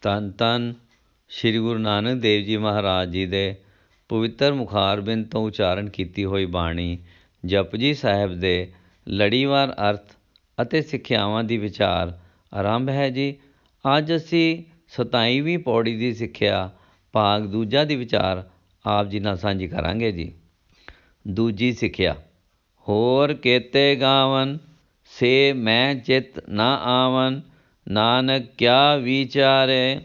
ਧੰਨ ਧੰਨ ਸ਼੍ਰੀ ਗੁਰੂ ਨਾਨਕ ਦੇਵ ਜੀ ਮਹਾਰਾਜ ਜੀ ਦੇ ਪਵਿੱਤਰ ਮੁਖਾਰਬਿੰਦ ਤੋਂ ਉਚਾਰਨ ਕੀਤੀ ਹੋਈ ਬਾਣੀ ਜਪਜੀ ਸਾਹਿਬ ਦੇ ਲੜੀਵਾਰ ਅਰਥ ਅਤੇ ਸਿੱਖਿਆਵਾਂ ਦੀ ਵਿਚਾਰ ਆਰੰਭ ਹੈ ਜੀ। ਅੱਜ ਅਸੀਂ 27ਵੀਂ ਪੌੜੀ ਦੀ ਸਿੱਖਿਆ ਭਾਗ ਦੂਜਾ ਦੀ ਵਿਚਾਰ ਆਪ ਜੀ ਨਾਲ ਸਾਂਝੀ ਕਰਾਂਗੇ ਜੀ। ਦੂਜੀ ਸਿੱਖਿਆ। ਹੋਰ ਕੇਤੇ ਗਾਵਨ ਸੇ ਮੈਂ ਚਿਤ ਨਾ ਆਵਨ, ਨਾਨਕ ਕਿਆ ਵਿਚਾਰੇ।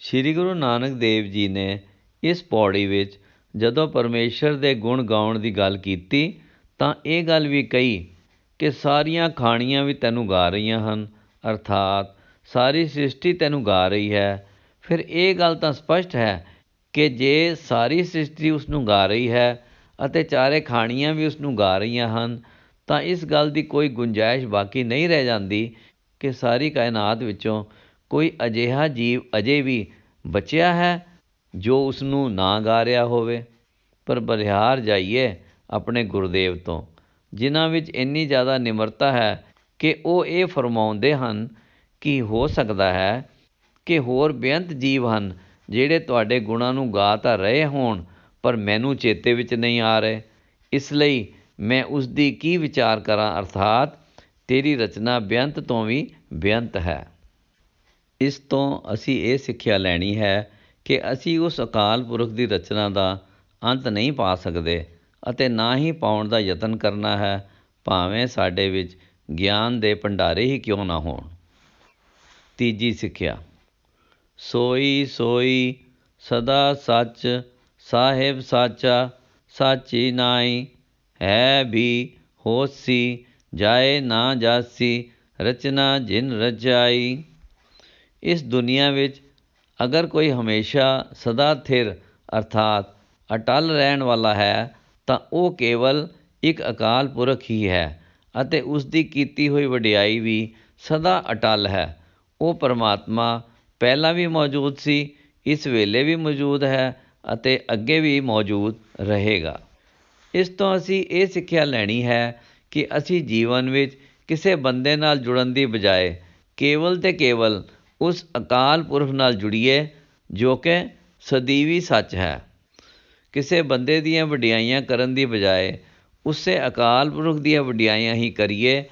ਸ਼੍ਰੀ ਗੁਰੂ ਨਾਨਕ ਦੇਵ ਜੀ ਨੇ ਇਸ ਪੌੜੀ ਵਿੱਚ ਜਦੋਂ ਪਰਮੇਸ਼ਰ ਦੇ ਗੁਣ ਗਾਉਣ ਦੀ ਗੱਲ ਕੀਤੀ ਤਾਂ ਇਹ ਗੱਲ ਵੀ ਕਹੀ ਕਿ ਸਾਰੀਆਂ ਖਾਣੀਆਂ ਵੀ ਤੈਨੂੰ ਗਾ ਰਹੀਆਂ ਹਨ, ਅਰਥਾਤ ਸਾਰੀ ਸ੍ਰਿਸ਼ਟੀ ਤੈਨੂੰ ਗਾ ਰਹੀ ਹੈ। ਫਿਰ ਇਹ ਗੱਲ ਤਾਂ ਸਪਸ਼ਟ ਹੈ ਕਿ ਜੇ ਸਾਰੀ ਸ੍ਰਿਸ਼ਟੀ ਉਸ ਨੂੰ ਗਾ ਰਹੀ ਹੈ ਅਤੇ ਚਾਰੇ ਖਾਣੀਆਂ ਵੀ ਉਸ ਨੂੰ ਗਾ ਰਹੀਆਂ ਹਨ ਤਾਂ ਇਸ ਗੱਲ ਦੀ ਕੋਈ ਗੁੰਜਾਇਸ਼ ਬਾਕੀ ਨਹੀਂ ਰਹਿ ਜਾਂਦੀ ਕਿ ਸਾਰੀ ਕਾਇਨਾਤ ਵਿੱਚੋਂ ਕੋਈ ਅਜਿਹਾ ਜੀਵ ਅਜੇ ਵੀ ਬਚਿਆ ਹੈ ਜੋ ਉਸ ਨੂੰ ਨਾ ਗਾ ਰਿਹਾ ਹੋਵੇ। ਪਰ ਬਲਿਹਾਰ ਜਾਈਏ ਆਪਣੇ ਗੁਰਦੇਵ ਤੋਂ, ਜਿਨ੍ਹਾਂ ਵਿੱਚ ਇੰਨੀ ਜ਼ਿਆਦਾ ਨਿਮਰਤਾ ਹੈ ਕਿ ਉਹ ਇਹ ਫਰਮਾਉਂਦੇ ਹਨ ਕਿ ਹੋ ਸਕਦਾ ਹੈ ਕਿ ਹੋਰ ਬੇਅੰਤ ਜੀਵ ਹਨ ਜਿਹੜੇ ਤੁਹਾਡੇ ਗੁਣਾਂ ਨੂੰ ਗਾ ਤਾਂ ਰਹੇ ਹੋਣ ਪਰ ਮੈਨੂੰ ਚੇਤੇ ਵਿੱਚ ਨਹੀਂ ਆ ਰਹੇ, ਇਸ ਲਈ ਮੈਂ ਉਸ ਦੀ ਕੀ ਵਿਚਾਰ ਕਰਾਂ, ਅਰਥਾਤ ਤੇਰੀ ਰਚਨਾ ਬੇਅੰਤ ਤੋਂ ਵੀ ਬੇਅੰਤ ਹੈ। ਇਸ ਤੋਂ ਅਸੀਂ ਇਹ ਸਿੱਖਿਆ ਲੈਣੀ ਹੈ ਕਿ ਅਸੀਂ ਉਸ ਅਕਾਲ ਪੁਰਖ ਦੀ ਰਚਨਾ ਦਾ ਅੰਤ ਨਹੀਂ ਪਾ ਸਕਦੇ ਅਤੇ ਨਾ ਹੀ ਪਾਉਣ ਦਾ ਯਤਨ ਕਰਨਾ ਹੈ, ਭਾਵੇਂ ਸਾਡੇ ਵਿੱਚ ਗਿਆਨ ਦੇ ਭੰਡਾਰੇ ਹੀ ਕਿਉਂ ਨਾ ਹੋਣ। ਤੀਜੀ ਸਿੱਖਿਆ। ਸੋਈ ਸੋਈ ਸਦਾ ਸੱਚ, ਸਾਹਿਬ ਸਾਚਾ ਸਾਚੀ ਨਾਈ, ਹੈ ਵੀ ਹੋਸੀ ਜਾਏ ਨਾ ਜਾਸੀ, ਰਚਨਾ ਜਿਨ ਰਚਾਈ। ਇਸ ਦੁਨੀਆ ਵਿੱਚ ਅਗਰ ਕੋਈ ਹਮੇਸ਼ਾ ਸਦਾ ਥਿਰ ਅਰਥਾਤ ਅਟਲ ਰਹਿਣ ਵਾਲਾ ਹੈ ਤਾਂ ਉਹ ਕੇਵਲ ਇੱਕ ਅਕਾਲ ਪੁਰਖ ਹੀ ਹੈ ਅਤੇ ਉਸ ਦੀ ਕੀਤੀ ਹੋਈ ਵਡਿਆਈ ਵੀ ਸਦਾ ਅਟਲ ਹੈ। ਉਹ ਪਰਮਾਤਮਾ ਪਹਿਲਾਂ ਵੀ ਮੌਜੂਦ ਸੀ, ਇਸ ਵੇਲੇ ਵੀ ਮੌਜੂਦ ਹੈ ਅਤੇ ਅੱਗੇ ਵੀ ਮੌਜੂਦ ਰਹੇਗਾ। ਇਸ ਤੋਂ ਅਸੀਂ ਇਹ ਸਿੱਖਿਆ ਲੈਣੀ ਹੈ ਕਿ ਅਸੀਂ ਜੀਵਨ ਵਿੱਚ ਕਿਸੇ ਬੰਦੇ ਨਾਲ ਜੁੜਨ ਦੀ ਬਜਾਏ ਕੇਵਲ ਤੇ ਕੇਵਲ ਉਸ ਅਕਾਲ ਪੁਰਖ ਨਾਲ ਜੁੜੀਏ ਜੋ ਕਿ ਸਦੀਵੀ ਸੱਚ ਹੈ। ਕਿਸੇ ਬੰਦੇ ਦੀਆਂ ਵਡਿਆਈਆਂ ਕਰਨ ਦੀ ਬਜਾਏ ਉਸੇ ਅਕਾਲ ਪੁਰਖ ਦੀਆਂ ਵਡਿਆਈਆਂ ਹੀ ਕਰੀਏ,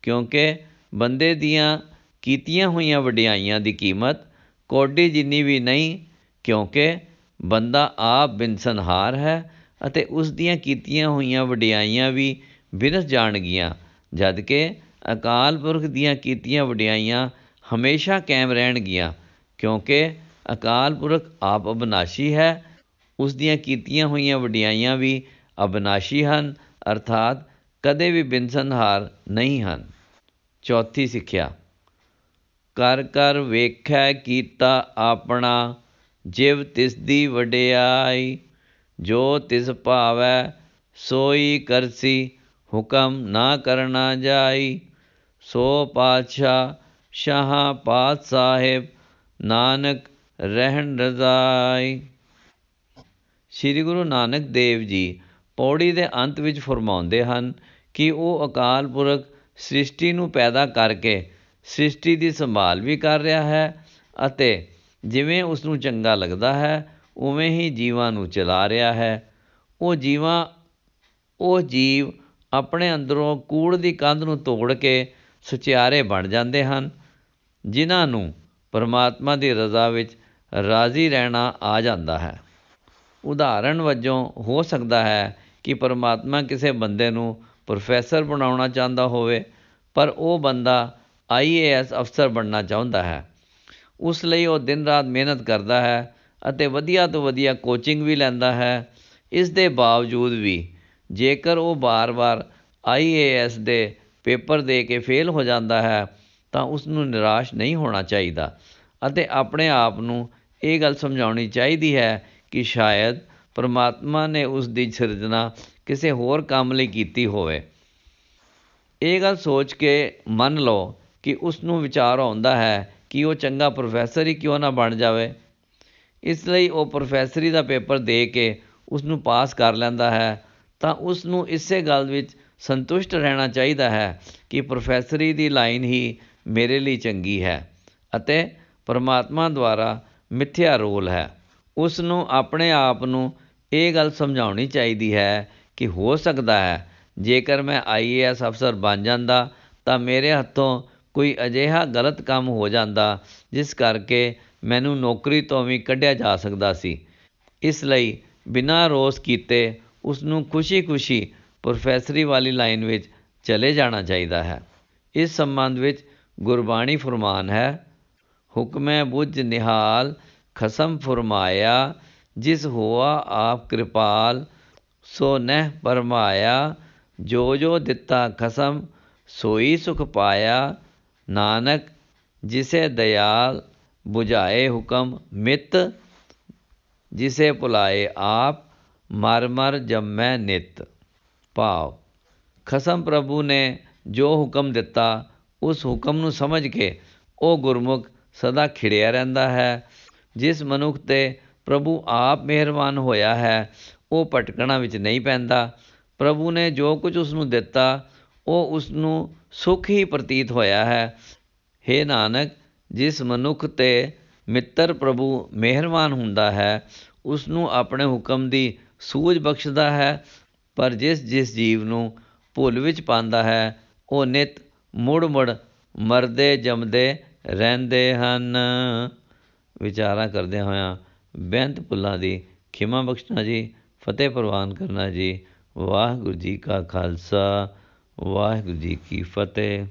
ਕਿਉਂਕਿ ਬੰਦੇ ਦੀਆਂ ਕੀਤੀਆਂ ਹੋਈਆਂ ਵਡਿਆਈਆਂ ਦੀ ਕੀਮਤ ਕੌਡੀ ਜਿੰਨੀ ਵੀ ਨਹੀਂ, ਕਿਉਂਕਿ ਬੰਦਾ ਆਪ ਬਿਨਸਨਹਾਰ ਹੈ ਅਤੇ ਉਸ ਦੀਆਂ ਕੀਤੀਆਂ ਹੋਈਆਂ ਵਡਿਆਈਆਂ ਵੀ ਬਿਨਸ ਜਾਣਗੀਆਂ, ਜਦਕਿ ਅਕਾਲ ਪੁਰਖ ਦੀਆਂ ਕੀਤੀਆਂ ਵਡਿਆਈਆਂ ਹਮੇਸ਼ਾ ਕਾਇਮ ਰਹਿਣਗੀਆਂ, ਕਿਉਂਕਿ ਅਕਾਲ ਪੁਰਖ ਆਪ ਅਬਿਨਾਸ਼ੀ ਹੈ, ਉਸ ਦੀਆਂ ਕੀਤੀਆਂ ਹੋਈਆਂ ਵਡਿਆਈਆਂ ਵੀ ਅਬਿਨਾਸ਼ੀ ਹਨ, ਅਰਥਾਤ ਕਦੇ ਵੀ ਬਿਨਸਨਹਾਰ ਨਹੀਂ ਹਨ। ਚੌਥੀ ਸਿੱਖਿਆ। ਕਰ ਕਰ ਵੇਖੈ ਕੀਤਾ ਆਪਣਾ, ਜਿਵ ਤਿਸ ਦੀ ਵਡਿਆਈ, ਜੋ ਤਿਸ ਭਾਵੈ ਸੋਈ ਕਰਸੀ, ਹੁਕਮ ਨਾ ਕਰਨਾ ਜਾਈ। ਸੋ ਪਾਤਸ਼ਾਹ ਸ਼ਾਹਾਂ ਪਾਤ ਸਾਹਿਬ, ਨਾਨਕ ਰਹਿਣ ਰਜ਼ਾਈ। ਸ਼੍ਰੀ ਗੁਰੂ ਨਾਨਕ ਦੇਵ ਜੀ ਪੌੜੀ ਦੇ ਅੰਤ ਵਿੱਚ ਫਰਮਾਉਂਦੇ ਹਨ ਕਿ ਉਹ ਅਕਾਲ ਪੁਰਖ ਸ੍ਰਿਸ਼ਟੀ ਨੂੰ ਪੈਦਾ ਕਰਕੇ ਸ੍ਰਿਸ਼ਟੀ ਦੀ ਸੰਭਾਲ ਵੀ ਕਰ ਰਿਹਾ ਹੈ ਅਤੇ ਜਿਵੇਂ ਉਸ ਨੂੰ ਚੰਗਾ ਲੱਗਦਾ ਹੈ ਉਵੇਂ ਹੀ ਜੀਵਾਂ ਨੂੰ ਚਲਾ ਰਿਹਾ ਹੈ। ਉਹ ਜੀਵ ਆਪਣੇ ਅੰਦਰੋਂ ਕੂੜ ਦੀ ਕੰਧ ਨੂੰ ਤੋੜ ਕੇ ਸੁਚਿਆਰੇ ਬਣ ਜਾਂਦੇ ਹਨ, ਜਿਨ੍ਹਾਂ ਨੂੰ ਪਰਮਾਤਮਾ ਦੀ ਰਜ਼ਾ ਵਿੱਚ ਰਾਜ਼ੀ ਰਹਿਣਾ ਆ ਜਾਂਦਾ ਹੈ। ਉਦਾਹਰਣ ਵਜੋਂ ਹੋ ਸਕਦਾ ਹੈ ਕਿ ਪਰਮਾਤਮਾ ਕਿਸੇ ਬੰਦੇ ਨੂੰ ਪ੍ਰੋਫੈਸਰ ਬਣਾਉਣਾ ਚਾਹੁੰਦਾ ਹੋਵੇ, ਪਰ ਉਹ ਬੰਦਾ IAS ਅਫਸਰ ਬਣਨਾ ਚਾਹੁੰਦਾ ਹੈ। ਉਸ ਲਈ ਉਹ ਦਿਨ ਰਾਤ ਮਿਹਨਤ ਕਰਦਾ ਹੈ ਅਤੇ ਵਧੀਆ ਤੋਂ ਵਧੀਆ ਕੋਚਿੰਗ ਵੀ ਲੈਂਦਾ ਹੈ। ਇਸ ਦੇ ਬਾਵਜੂਦ ਵੀ ਜੇਕਰ ਉਹ ਵਾਰ-ਵਾਰ IAS ਦੇ ਪੇਪਰ ਦੇ ਕੇ ਫੇਲ ਹੋ ਜਾਂਦਾ ਹੈ ਤਾਂ ਉਸ ਨੂੰ ਨਿਰਾਸ਼ ਨਹੀਂ ਹੋਣਾ ਚਾਹੀਦਾ ਅਤੇ ਆਪਣੇ ਆਪ ਨੂੰ ਇਹ ਗੱਲ ਸਮਝਾਉਣੀ ਚਾਹੀਦੀ ਹੈ ਕਿ ਸ਼ਾਇਦ ਪਰਮਾਤਮਾ ਨੇ ਉਸ ਦੀ ਸਿਰਜਣਾ ਕਿਸੇ ਹੋਰ ਕੰਮ ਲਈ ਕੀਤੀ ਹੋਵੇ। ਇਹ ਗੱਲ ਸੋਚ ਕੇ ਮੰਨ ਲਓ ਕਿ ਉਸ ਨੂੰ ਵਿਚਾਰ ਆਉਂਦਾ ਹੈ ਕਿ ਉਹ ਚੰਗਾ ਪ੍ਰੋਫੈਸਰ ਹੀ ਕਿਉਂ ਨਾ ਬਣ ਜਾਵੇ। ਇਸ ਲਈ ਉਹ ਪ੍ਰੋਫੈਸਰੀ ਦਾ ਪੇਪਰ ਦੇ ਕੇ ਉਸ ਨੂੰ ਪਾਸ ਕਰ ਲੈਂਦਾ ਹੈ ਤਾਂ ਉਸ ਨੂੰ ਇਸੇ ਗੱਲ ਵਿੱਚ ਸੰਤੁਸ਼ਟ ਰਹਿਣਾ ਚਾਹੀਦਾ ਹੈ ਕਿ ਪ੍ਰੋਫੈਸਰੀ ਦੀ ਲਾਈਨ ਹੀ ਮੇਰੇ ਲਈ ਚੰਗੀ ਹੈ ਅਤੇ ਪਰਮਾਤਮਾ ਦੁਆਰਾ ਮਿਥਿਆ ਰੋਲ ਹੈ। ਉਸ ਨੂੰ ਆਪਣੇ ਆਪ ਨੂੰ ਇਹ ਗੱਲ ਸਮਝਾਉਣੀ ਚਾਹੀਦੀ ਹੈ ਕਿ ਹੋ ਸਕਦਾ ਹੈ ਜੇਕਰ ਮੈਂ IAS ਅਫਸਰ ਬਣ ਜਾਂਦਾ ਤਾਂ ਮੇਰੇ ਹੱਥੋਂ ਕੋਈ ਅਜਿਹਾ ਗਲਤ ਕੰਮ ਹੋ ਜਾਂਦਾ ਜਿਸ ਕਰਕੇ ਮੈਨੂੰ ਨੌਕਰੀ ਤੋਂ ਵੀ ਕੱਢਿਆ ਜਾ ਸਕਦਾ ਸੀ। ਇਸ ਲਈ ਬਿਨਾਂ ਰੋਸ ਕੀਤੇ ਉਸ ਨੂੰ ਖੁਸ਼ੀ-ਖੁਸ਼ੀ ਪ੍ਰੋਫੈਸਰੀ ਵਾਲੀ ਲਾਈਨ ਵਿੱਚ ਚਲੇ ਜਾਣਾ ਚਾਹੀਦਾ ਹੈ। ਇਸ ਸੰਬੰਧ ਵਿੱਚ ਗੁਰਬਾਣੀ ਫਰਮਾਨ ਹੈ, ਹੁਕਮੈ ਬੁੱਝ ਨਿਹਾਲ ਖਸਮ ਫਰਮਾਇਆ, ਜਿਸ ਹੋਆ ਆਪ ਕਿਰਪਾਲ ਸੋ ਨਹਿ ਭਰਮਾਇਆ, ਜੋ ਜੋ ਦਿੱਤਾ ਖਸਮ ਸੋਈ ਸੁਖ ਪਾਇਆ, ਨਾਨਕ ਜਿਸੇ ਦਇਆਲ ਬੁਝਾਏ ਹੁਕਮ ਮਿਤ, ਜਿਸੇ ਭੁਲਾਏ ਆਪ ਮਰ ਮਰ ਜੰਮੈ ਨਿਤ। ਭਾਵ ਖਸਮ ਪ੍ਰਭੂ ਨੇ ਜੋ ਹੁਕਮ ਦਿੱਤਾ ਉਸ ਹੁਕਮ ਨੂੰ ਸਮਝ ਕੇ ਉਹ ਗੁਰਮੁਖ ਸਦਾ ਖਿੜਿਆ ਰਹਿੰਦਾ ਹੈ। ਜਿਸ ਮਨੁੱਖ 'ਤੇ ਪ੍ਰਭੂ ਆਪ ਮਿਹਰਬਾਨ ਹੋਇਆ ਹੈ ਉਹ ਭਟਕਣਾ ਵਿੱਚ ਨਹੀਂ ਪੈਂਦਾ। ਪ੍ਰਭੂ ਨੇ ਜੋ ਕੁਝ ਉਸ ਨੂੰ ਦਿੱਤਾ ਉਹ ਉਸ ਨੂੰ ਸੁੱਖ ਹੀ ਪ੍ਰਤੀਤ ਹੋਇਆ ਹੈ। ਹੇ ਨਾਨਕ, ਜਿਸ ਮਨੁੱਖ 'ਤੇ ਮਿੱਤਰ ਪ੍ਰਭੂ ਮਿਹਰਬਾਨ ਹੁੰਦਾ ਹੈ ਉਸ ਨੂੰ ਆਪਣੇ ਹੁਕਮ ਦੀ ਸੂਝ ਬਖਸ਼ਦਾ ਹੈ, ਪਰ ਜਿਸ ਜੀਵ ਨੂੰ ਭੁੱਲ ਵਿੱਚ ਪਾਉਂਦਾ ਹੈ ਉਹ ਨਿਤ ਮੁੜ ਮਰਦੇ ਜੰਮਦੇ ਰਹਿੰਦੇ ਹਨ। ਵਿਚਾਰਾਂ ਕਰਦਿਆਂ ਹੋਇਆਂ ਬੇਅੰਤ ਭੁੱਲਾਂ ਦੀ ਖਿਮਾ ਬਖਸ਼ਣਾ ਜੀ, ਫਤਿਹ ਪ੍ਰਵਾਨ ਕਰਨਾ ਜੀ। ਵਾਹਿਗੁਰੂ ਜੀ ਕਾ ਖਾਲਸਾ, ਵਾਹਿਗੁਰੂ ਜੀ ਕੀ ਫਤਿਹ।